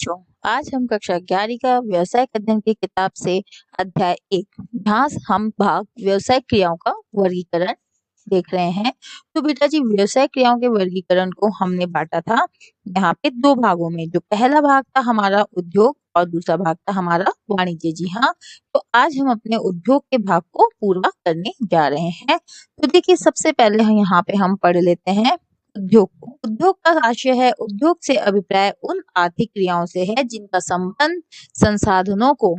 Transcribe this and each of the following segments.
बच्चों, आज हम कक्षा 11 का व्यवसाय अध्ययन की किताब से अध्याय 1 जहाँ हम भाग व्यवसाय क्रियाओं का वर्गीकरण देख रहे हैं। तो बेटा जी, व्यवसाय क्रियाओं के वर्गीकरण को हमने बांटा था यहाँ पे दो भागों में। जो पहला भाग था हमारा उद्योग और दूसरा भाग था हमारा वाणिज्य। जी हाँ, तो आज हम अपने उद्योग के भाग को पूरा करने जा रहे हैं। तो देखिए, सबसे पहले यहाँ पे हम पढ़ लेते हैं उद्योग को। उद्योग का आशय है, उद्योग से अभिप्राय उन आर्थिक क्रियाओं से है जिनका संबंध संसाधनों को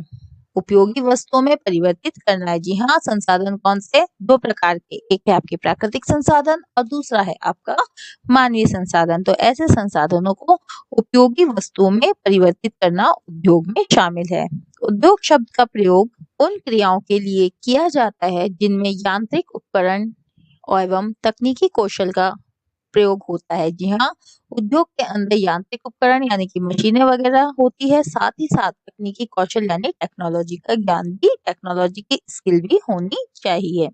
उपयोगी वस्तुओं में परिवर्तित करना है। जी हाँ, संसाधन कौन से? दो प्रकार के, एक है आपके प्राकृतिक संसाधन और दूसरा है आपका मानवीय संसाधन। तो ऐसे संसाधनों को उपयोगी वस्तुओं में परिवर्तित करना उद्योग में शामिल है। उद्योग शब्द का प्रयोग उन क्रियाओं के लिए किया जाता है जिनमें यांत्रिक उपकरण एवं तकनीकी कौशल का प्रयोग होता है। जी हाँ, उद्योग के अंदर यांत्रिक उपकरण यानी कि मशीनें वगैरह होती है, साथ ही साथ तकनीकी कौशल यानी टेक्नोलॉजी का ज्ञान भी, टेक्नोलॉजी की स्किल भी होनी चाहिए।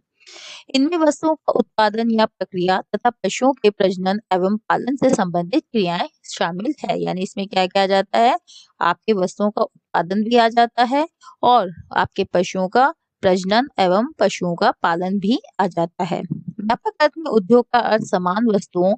इनमें वस्तुओं का उत्पादन या प्रक्रिया तथा पशुओं के प्रजनन एवं पालन से संबंधित क्रियाएं शामिल है। यानी इसमें क्या किया जाता है, आपके वस्तुओं का उत्पादन भी आ जाता है और आपके पशुओं का प्रजनन एवं पशुओं का पालन भी आ जाता है। व्यापक अर्थ में उद्योग का अर्थ समान वस्तुओं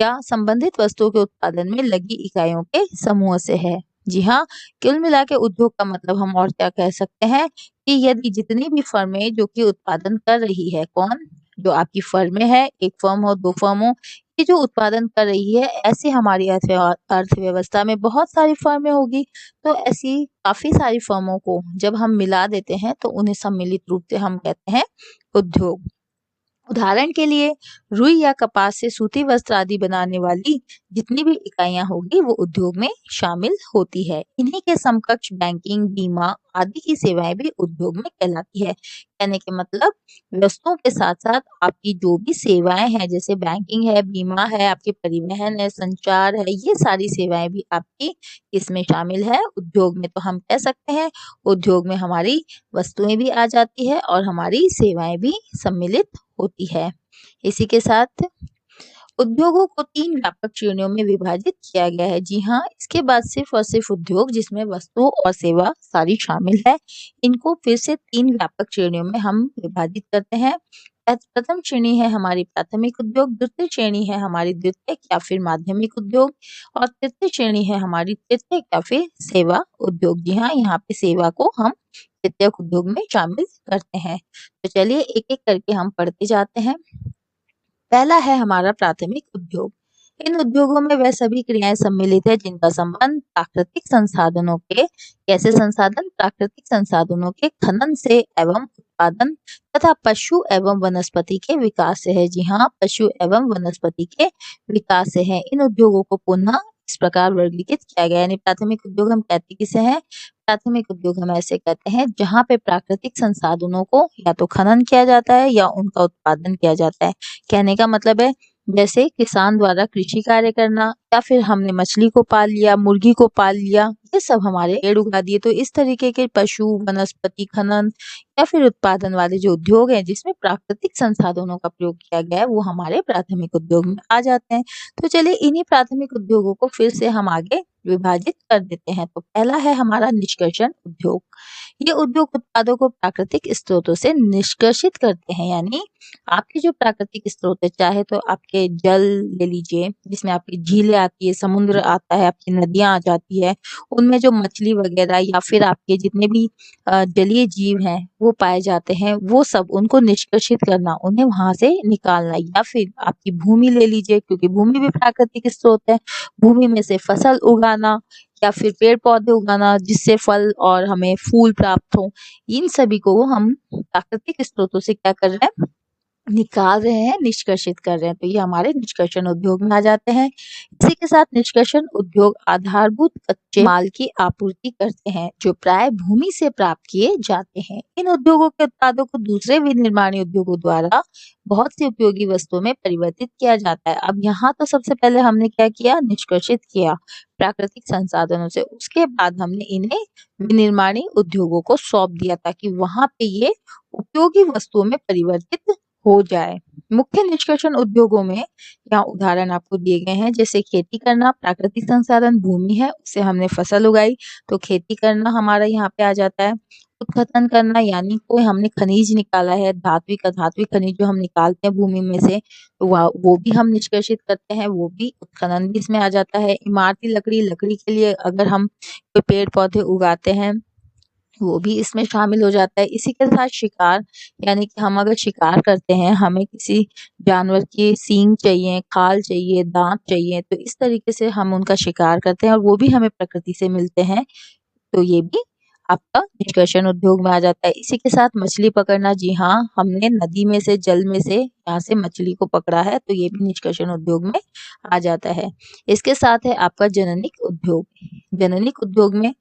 या संबंधित वस्तुओं के उत्पादन में लगी इकाइयों के समूह से है। जी हाँ, कुल मिला के उद्योग का मतलब हम और क्या कह सकते हैं कि यदि जितनी भी फर्में जो कि उत्पादन कर रही है, कौन? जो आपकी फर्में है, एक फर्म हो, दो फर्म हो, ये जो उत्पादन कर रही है, ऐसे हमारी अर्थव्यवस्था में बहुत सारी फर्में होगी। तो ऐसी काफी सारी फर्मों को जब हम मिला देते हैं तो उन्हें सम्मिलित रूप से हम कहते हैं उद्योग। उदाहरण के लिए रुई या कपास से सूती वस्त्र आदि बनाने वाली जितनी भी इकाइयां होगी वो उद्योग में शामिल होती है। इन्हीं के समकक्ष बैंकिंग, बीमा आदि की सेवाएं भी उद्योग में कहलाती है। कहने के मतलब वस्तुओं के साथ साथ आपकी जो भी सेवाएं हैं, जैसे बैंकिंग है, बीमा है, आपके परिवहन है, संचार है, ये सारी सेवाएं भी आपकी इसमें शामिल है उद्योग में। तो हम कह सकते हैं उद्योग में हमारी वस्तुएं भी आ जाती है और हमारी सेवाएं भी सम्मिलित होती है। इसी के साथ उद्योगों को 3 व्यापक श्रेणियों में विभाजित किया गया है। जी हाँ, इसके बाद सिर्फ और सिर्फ उद्योग जिसमें वस्तु और सेवा सारी शामिल है, इनको फिर से 3 व्यापक श्रेणियों में हम विभाजित करते हैं। प्रथम श्रेणी है हमारी प्राथमिक उद्योग, द्वितीय श्रेणी है हमारी द्वितीयक या फिर माध्यमिक उद्योग और तृतीय श्रेणी है हमारी तृतीयक या फिर सेवा उद्योग। जी हाँ, यहाँ पे सेवा को हम तृतीयक उद्योग में शामिल करते हैं। तो चलिए एक एक करके हम पढ़ते जाते हैं। पहला है हमारा प्राथमिक उद्योग। इन उद्योगों में वह सभी क्रियाएं सम्मिलित है जिनका संबंध प्राकृतिक संसाधनों के, कैसे संसाधन? प्राकृतिक संसाधनों के खनन से एवं उत्पादन तथा पशु एवं वनस्पति के विकास से है। जी हाँ, पशु एवं वनस्पति के विकास से है। इन उद्योगों को पुनः इस प्रकार वर्गीकृत किया गया। यानी प्राथमिक उद्योग हम कहते किसे हैं? प्राथमिक उद्योग हम ऐसे कहते हैं जहाँ पे प्राकृतिक संसाधनों को या तो खनन किया जाता है या उनका उत्पादन किया जाता है। कहने का मतलब है जैसे किसान द्वारा कृषि कार्य करना या फिर हमने मछली को पाल लिया, मुर्गी को पाल लिया, ये सब हमारे पेड़ उगा दिए। तो इस तरीके के पशु, वनस्पति, खनन या फिर उत्पादन वाले जो उद्योग हैं जिसमें प्राकृतिक संसाधनों का प्रयोग किया गया है वो हमारे प्राथमिक उद्योग में आ जाते हैं। तो चलिए इन्हीं प्राथमिक उद्योगों को फिर से हम आगे विभाजित कर देते हैं। तो पहला है हमारा निष्कर्षण उद्योग। ये उद्योग उत्पादों को प्राकृतिक स्रोतों से निष्कर्षित करते हैं। यानी आपके जो प्राकृतिक स्रोत है, चाहे तो आपके जल ले लीजिए जिसमें आपकी झीलें आती है, समुद्र आता है, आपकी नदियां आ जाती है, उनमें जो मछली वगैरह या फिर आपके जितने भी जलीय जीव हैं वो पाए जाते हैं, वो सब उनको निष्कर्षित करना, उन्हें वहां से निकालना। या फिर आपकी भूमि ले लीजिए, क्योंकि भूमि भी प्राकृतिक स्रोत है, भूमि में से फसल उगाना या फिर पेड़ पौधे उगाना जिससे फल और हमें फूल प्राप्त हो, इन सभी को हम प्राकृतिक स्रोतों से क्या कर रहे हैं? निकाल रहे हैं, निष्कर्षित कर रहे हैं। तो ये हमारे निष्कर्षण उद्योग में आ जाते हैं। इसी के साथ निष्कर्षण उद्योग आधारभूत कच्चे माल की आपूर्ति करते हैं जो प्राय भूमि से प्राप्त किए जाते हैं। इन उद्योगों के उत्पादों को दूसरे विनिर्माणी उद्योगों द्वारा बहुत सी उपयोगी वस्तुओं में परिवर्तित किया जाता है। अब यहाँ तो सबसे पहले हमने क्या किया? निष्कर्षित किया प्राकृतिक संसाधनों से, उसके बाद हमने इन्हें विनिर्माणी उद्योगों को सौंप दिया ताकि वहां पे ये उपयोगी वस्तुओं में परिवर्तित हो जाए। मुख्य निष्कर्षण उद्योगों में यहाँ उदाहरण आपको दिए गए हैं, जैसे खेती करना, प्राकृतिक संसाधन भूमि है, उससे हमने फसल उगाई तो खेती करना हमारा यहाँ पे आ जाता है। उत्खनन करना यानी कोई हमने खनिज निकाला है, धात्विक खनिज जो हम निकालते हैं भूमि में से, तो वो भी हम निष्कर्षित करते हैं, वो भी उत्खनन भी इसमें आ जाता है। इमारती लकड़ी के लिए अगर हम कोई पेड़ पौधे उगाते हैं, वो भी इसमें शामिल हो जाता है। इसी के साथ शिकार, यानी कि हम अगर शिकार करते हैं, हमें किसी जानवर की सींग चाहिए, खाल चाहिए, दांत चाहिए, तो इस तरीके से हम उनका शिकार करते हैं और वो भी हमें प्रकृति से मिलते हैं, तो ये भी आपका निष्कर्षण उद्योग में आ जाता है। इसी के साथ मछली पकड़ना, जी हाँ, हमने नदी में से, जल में से यहाँ से मछली को पकड़ा है, तो ये भी निष्कर्षण उद्योग में आ जाता है। इसके साथ है आपका जननिक उद्योग। जननिक उद्योग में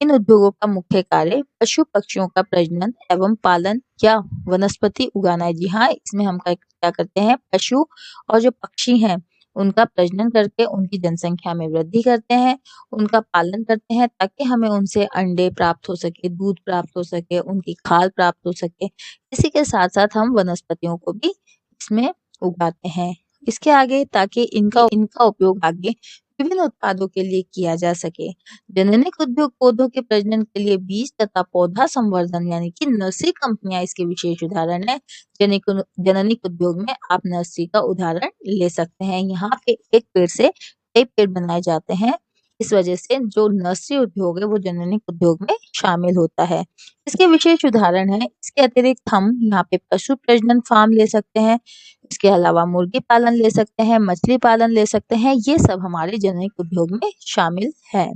इन उद्योगों का मुख्य कार्य पशु पक्षियों का प्रजनन एवं पालन या वनस्पति उगाना है। जी हाँ, इसमें हम क्या करते हैं, पशु और जो पक्षी हैं उनका प्रजनन करके उनकी जनसंख्या में वृद्धि करते हैं, उनका पालन करते हैं ताकि हमें उनसे अंडे प्राप्त हो सके, दूध प्राप्त हो सके, उनकी खाल प्राप्त हो सके। इसी के साथ साथ हम वनस्पतियों को भी इसमें उगाते हैं। इसके आगे ताकि इनका उपयोग आगे विभिन्न उत्पादों के लिए किया जा सके। जननिक उद्योग पौधों के प्रजनन के लिए बीज तथा पौधा संवर्धन यानी कि नर्सरी कंपनियां इसके विशेष उदाहरण है। जननिक उद्योग में आप नर्सरी का उदाहरण ले सकते हैं। यहाँ पे एक पेड़ से कई पेड़ बनाए जाते हैं, इस वजह से जो नर्सरी उद्योग है वो जननिक उद्योग में शामिल होता है। इसके विशेष उदाहरण है। इसके अतिरिक्त हम यहाँ पे पशु प्रजनन फार्म ले सकते हैं, इसके अलावा मुर्गी पालन ले सकते हैं, मछली पालन ले सकते हैं, ये सब हमारे जननिक उद्योग में शामिल है।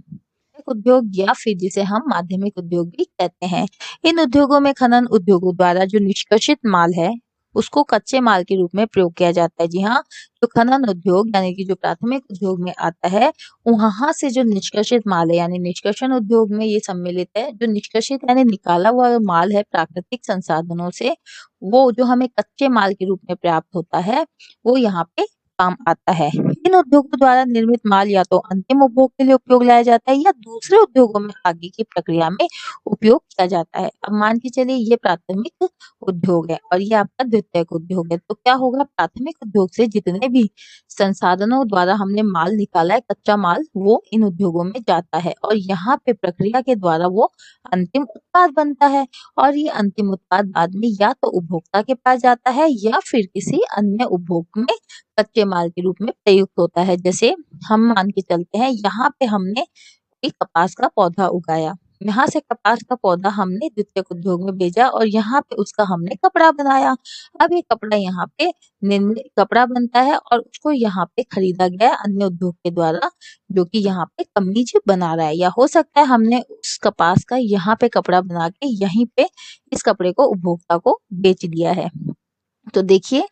उद्योग या फिर जिसे हम माध्यमिक उद्योग भी कहते हैं। इन उद्योगों में खनन उद्योगों द्वारा जो निष्कासित माल है उसको कच्चे माल के रूप में प्रयोग किया जाता है। जी हाँ, जो खनन उद्योग यानी कि जो प्राथमिक उद्योग में आता है, वहां से जो निष्कासित माल है यानी निष्कर्षण उद्योग में ये सम्मिलित है। जो निष्कासित यानी निकाला हुआ माल है प्राकृतिक संसाधनों से, वो जो हमें कच्चे माल के रूप में प्राप्त होता है, वो यहाँ पे काम आता है। इन उद्योगों द्वारा निर्मित माल या तो अंतिम उपभोग के लिए उपयोग लाया जाता है या दूसरे उद्योगों में आगे की प्रक्रिया में उपयोग किया जाता है। अब मान के चलिए ये प्राथमिक उद्योग है और ये आपका द्वितीयक उद्योग है, तो क्या होगा, प्राथमिक उद्योग से जितने भी संसाधनों द्वारा हमने माल निकाला है, कच्चा माल, वो इन उद्योगों में जाता है और यहाँ पे प्रक्रिया के द्वारा वो अंतिम उत्पाद बनता है और ये अंतिम उत्पाद बाद में या तो उपभोक्ता के पास जाता है या फिर किसी अन्य उपभोग में कच्चे माल के रूप में प्रयुक्त होता है। जैसे हम मान के चलते हैं, यहाँ पे हमने एक कपास का पौधा उगाया, यहाँ से कपास का पौधा हमने द्वितीयक उद्योग में भेजा और यहाँ पे उसका हमने कपड़ा बनाया। अब ये कपड़ा यहाँ पे निर्मित कपड़ा बनता है और उसको यहाँ पे खरीदा गया अन्य उद्योग के द्वारा, जो कि यहाँ पे कमीज बना रहा है, या हो सकता है हमने उस कपास का यहाँ पे कपड़ा बना के यहीं पे इस कपड़े को उपभोक्ता को बेच दिया है। तो देखिए,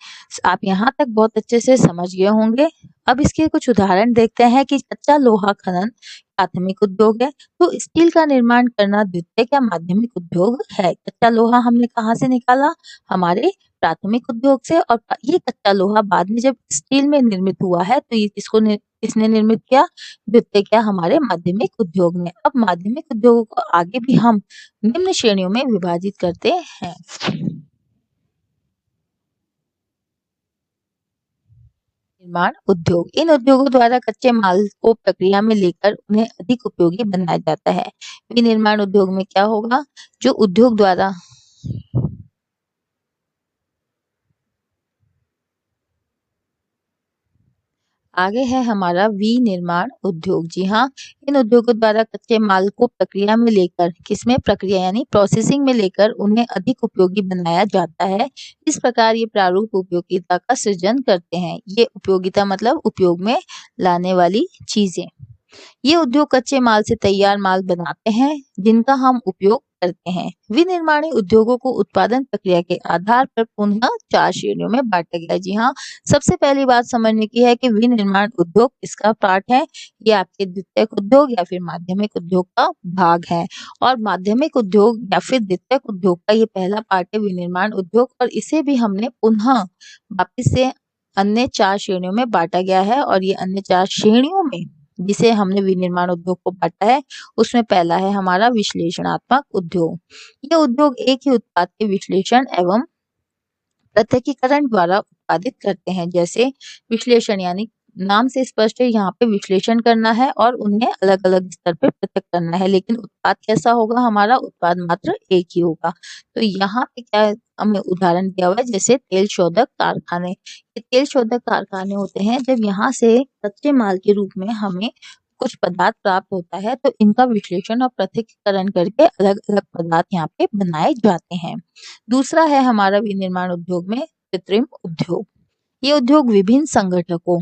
आप यहाँ तक बहुत अच्छे से समझ गए होंगे। अब इसके कुछ उदाहरण देखते हैं कि कच्चा लोहा खनन प्राथमिक उद्योग है, तो स्टील का निर्माण करना द्वितीयक या माध्यमिक उद्योग है। कच्चा लोहा हमने कहाँ से निकाला, हमारे प्राथमिक उद्योग से, और ये कच्चा लोहा बाद में जब स्टील में निर्मित हुआ है तो किसने निर्मित किया, द्वितीयक या हमारे माध्यमिक उद्योग में। अब माध्यमिक उद्योगों को आगे भी हम निम्न श्रेणियों में विभाजित करते हैं। निर्माण उद्योग, इन उद्योगों द्वारा कच्चे माल को प्रक्रिया में लेकर उन्हें अधिक उपयोगी बनाया जाता है। विनिर्माण उद्योग में क्या होगा, जो उद्योग द्वारा आगे है हमारा विनिर्माण उद्योग। जी हाँ, इन उद्योगों द्वारा कच्चे माल को प्रक्रिया में लेकर, किसमें, प्रक्रिया यानी प्रोसेसिंग में लेकर उन्हें अधिक उपयोगी बनाया जाता है। इस प्रकार ये प्रारूप उपयोगिता का सृजन करते हैं। ये उपयोगिता मतलब उपयोग में लाने वाली चीजें। ये उद्योग कच्चे माल से तैयार माल बनाते हैं जिनका हम उपयोग करते हैं। विनिर्माणी उद्योगों को उत्पादन प्रक्रिया के आधार पर पुनः 4 श्रेणियों में बांटा गया है। जी हाँ, सबसे पहली बात समझने की है कि विनिर्माण उद्योग इसका पार्ट है, ये आपके द्वितीयक उद्योग या फिर माध्यमिक उद्योग का भाग है। और माध्यमिक उद्योग या फिर द्वितीयक उद्योग का ये पहला पार्ट है विनिर्माण उद्योग, और इसे भी हमने पुनः वापिस से अन्य 4 श्रेणियों में बांटा गया है। और ये अन्य 4 श्रेणियों में जिसे हमने विनिर्माण उद्योग को बांटा है, उसमें पहला है हमारा विश्लेषणात्मक उद्योग। ये उद्योग एक ही उत्पाद के विश्लेषण एवं पृथक्कीकरण द्वारा उत्पादित करते हैं। जैसे विश्लेषण, यानी नाम से स्पष्ट है, यहाँ पे विश्लेषण करना है और उन्हें अलग अलग स्तर पे पृथक करना है। लेकिन उत्पाद कैसा होगा? हमारा उत्पाद मात्र एक ही होगा। तो यहाँ पे क्या हमें उदाहरण दिया हुआ है, जैसे तेल शोधक कारखाने। ये तेल शोधक कारखाने होते हैं, जब यहाँ से कच्चे माल के रूप में हमें कुछ पदार्थ प्राप्त होता है तो इनका विश्लेषण और पृथक्करण करके अलग अलग पदार्थ यहाँ पे बनाए जाते हैं। दूसरा है हमारा विनिर्माण उद्योग में कृत्रिम उद्योग। ये उद्योग विभिन्न संगठकों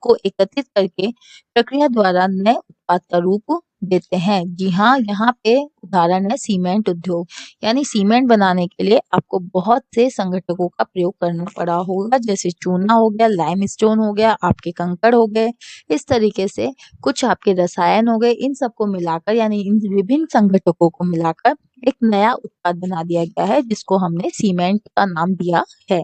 को एकत्रित करके प्रक्रिया द्वारा नए उत्पाद का रूप देते हैं। जी हाँ, यहाँ पे उदाहरण है सीमेंट उद्योग। यानी सीमेंट बनाने के लिए आपको बहुत से संगठकों का प्रयोग करना पड़ा होगा, जैसे चूना हो गया, लाइमस्टोन हो गया, आपके कंकड़ हो गए। इस तरीके से कुछ आपके रसायन हो गए। इन सबको मिलाकर, यानी इन विभिन्न संगठकों को मिलाकर एक नया उत्पाद बना दिया गया है, जिसको हमने सीमेंट का नाम दिया है।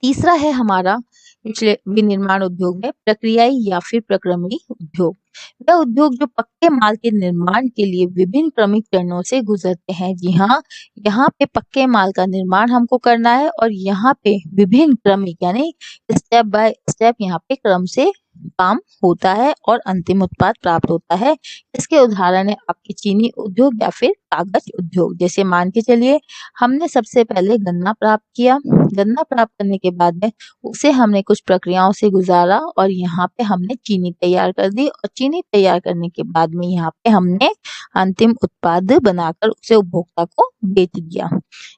तीसरा है हमारा विनिर्माण उद्योग में प्रक्रियाई या फिर प्रक्रमणी उद्योग। वह उद्योग जो पक्के माल के निर्माण के लिए विभिन्न क्रमिक चरणों से गुजरते हैं। जी हाँ, यहाँ पे पक्के माल का निर्माण हमको करना है और यहाँ पे विभिन्न क्रमिक, यानी स्टेप बाय स्टेप यहाँ पे क्रम से काम होता है और अंतिम उत्पाद प्राप्त होता है। इसके उदाहरण है आपकी चीनी उद्योग या फिर कागज उद्योग। जैसे मान के चलिए, हमने सबसे पहले गन्ना प्राप्त किया। गन्ना प्राप्त करने के बाद में उसे हमने कुछ प्रक्रियाओं से गुजारा और यहाँ पे हमने चीनी तैयार कर दी और चीनी तैयार करने के बाद में यहाँ पे हमने अंतिम उत्पाद बनाकर उसे उपभोक्ता को बेच दिया।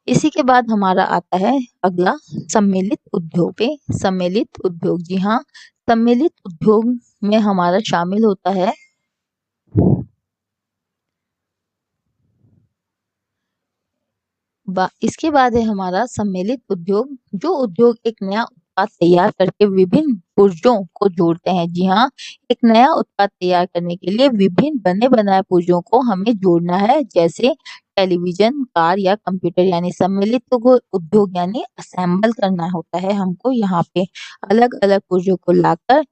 इसी के बाद हमारा आता है अगला सम्मिलित उद्योग पे। सम्मिलित उद्योग, जी हाँ, सम्मिलित उद्योग में हमारा शामिल होता है इसके बाद है हमारा सम्मिलित उद्योग, जो उद्योग एक नया उत्पाद तैयार करके विभिन्न पुर्जों को जोड़ते हैं। जी हाँ, एक नया उत्पाद तैयार करने के लिए विभिन्न बने बनाए पुर्जों को हमें जोड़ना है, जैसे टेलीविजन, कार या कंप्यूटर। यानी सम्मिलित उद्योग यानी असेंबल करना होता है हमको। यहाँ पे अलग अलग पुर्जों को लाकर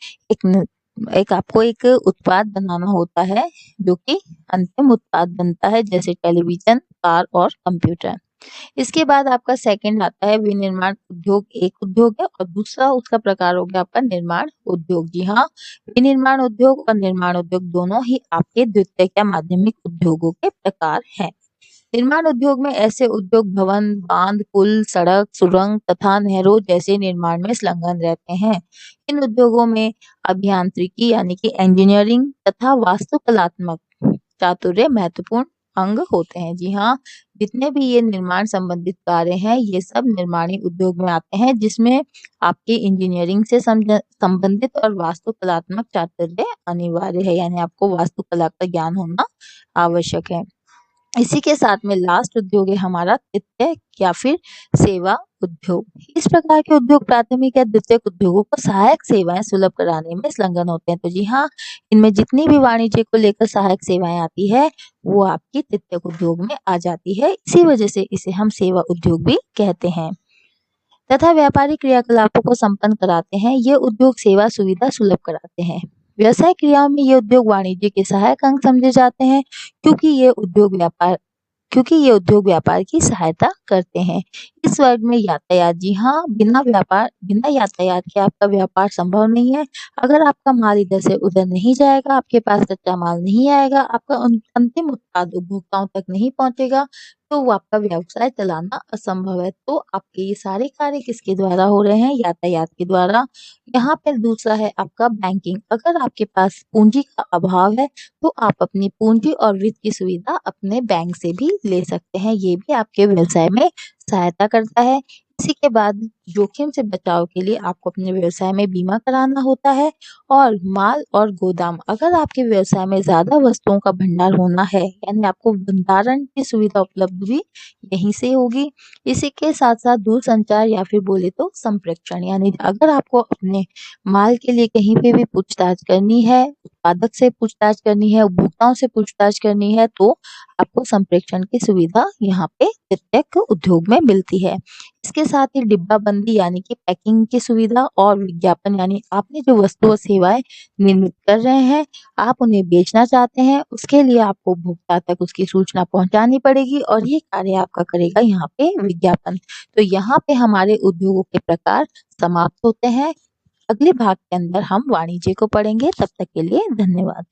एक आपको एक उत्पाद बनाना होता है, जो कि अंतिम उत्पाद बनता है, जैसे टेलीविजन, कार और कंप्यूटर। इसके बाद आपका सेकंड आता है विनिर्माण उद्योग। एक उद्योग है और दूसरा उसका प्रकार हो गया आपका निर्माण उद्योग। जी हाँ, विनिर्माण उद्योग और निर्माण उद्योग दोनों ही आपके द्वितीयक या माध्यमिक उद्योगों के प्रकार हैं। निर्माण उद्योग में ऐसे उद्योग भवन, बांध, पुल, सड़क, सुरंग तथा नहरों जैसे निर्माण में संलग्न रहते हैं। इन उद्योगों में अभियांत्रिकी यानी कि इंजीनियरिंग तथा वास्तुकलात्मक चातुर्य महत्वपूर्ण अंग होते हैं। जी हाँ, जितने भी ये निर्माण संबंधित कार्य हैं, ये सब निर्माणी उद्योग में आते हैं, जिसमें आपके इंजीनियरिंग से संबंधित और वास्तुकलात्मक चातुर्य अनिवार्य है। यानी आपको वास्तुकला का ज्ञान होना आवश्यक है। इसी के साथ में लास्ट उद्योग है हमारा तृतीयक या फिर सेवा उद्योग। इस प्रकार के उद्योग प्राथमिक या द्वितीयक उद्योगों को सहायक सेवाएं सुलभ कराने में संलग्न होते हैं। तो जी हाँ, इनमें जितनी भी वाणिज्य को लेकर सहायक सेवाएं आती है, वो आपकी तृतीयक उद्योग में आ जाती है। इसी वजह से इसे हम सेवा उद्योग भी कहते हैं। तथा व्यापारिक क्रियाकलापों को संपन्न कराते हैं। ये उद्योग सेवा सुविधा सुलभ कराते हैं। व्यवसाय क्रियाओं में ये उद्योग वाणिज्य के सहायक अंग समझे जाते हैं, क्योंकि ये उद्योग व्यापार की सहायता करते हैं। इस वर्ग में यातायात, जी हाँ, बिना यातायात के आपका व्यापार संभव नहीं है। अगर आपका माल इधर से उधर नहीं जाएगा, आपके पास कच्चा माल नहीं आएगा, आपका अंतिम उत्पाद उपभोक्ताओं तक नहीं पहुंचेगा, तो वो आपका व्यवसाय चलाना असंभव है। तो आपके ये सारे कार्य किसके द्वारा हो रहे हैं? यातायात के द्वारा। यहाँ पर दूसरा है आपका बैंकिंग। अगर आपके पास पूंजी का अभाव है, तो आप अपनी पूंजी और वित्त की सुविधा अपने बैंक से भी ले सकते हैं। ये भी आपके व्यवसाय में सहायता करता है। इसी के बाद जोखिम से बचाव के लिए आपको अपने व्यवसाय में बीमा कराना होता है। और माल और गोदाम, अगर आपके व्यवसाय में ज्यादा वस्तुओं का भंडार होना है, यानी आपको भंडारण की सुविधा उपलब्ध भी यहीं से होगी। इसी के साथ साथ दूरसंचार या फिर बोले तो संप्रेषण, यानी अगर आपको अपने माल के लिए कहीं पे भी पूछताछ करनी है, उत्पादक से पूछताछ करनी है, उपभोक्ताओं से पूछताछ करनी है, तो आपको संप्रेषण की सुविधा यहाँ पे प्रत्येक उद्योग में मिलती है। इसके साथ ही डिब्बा बंद संबंधी यानी कि पैकिंग की सुविधा और विज्ञापन यानी आपने जो वस्तु और सेवाएं निर्मित कर रहे हैं, आप उन्हें बेचना चाहते हैं, उसके लिए आपको उपभोक्ता तक उसकी सूचना पहुंचानी पड़ेगी और ये कार्य आपका करेगा यहाँ पे विज्ञापन। तो यहाँ पे हमारे उद्योगों के प्रकार समाप्त होते हैं। अगले भाग के अंदर हम वाणिज्य को पढ़ेंगे। तब तक के लिए धन्यवाद।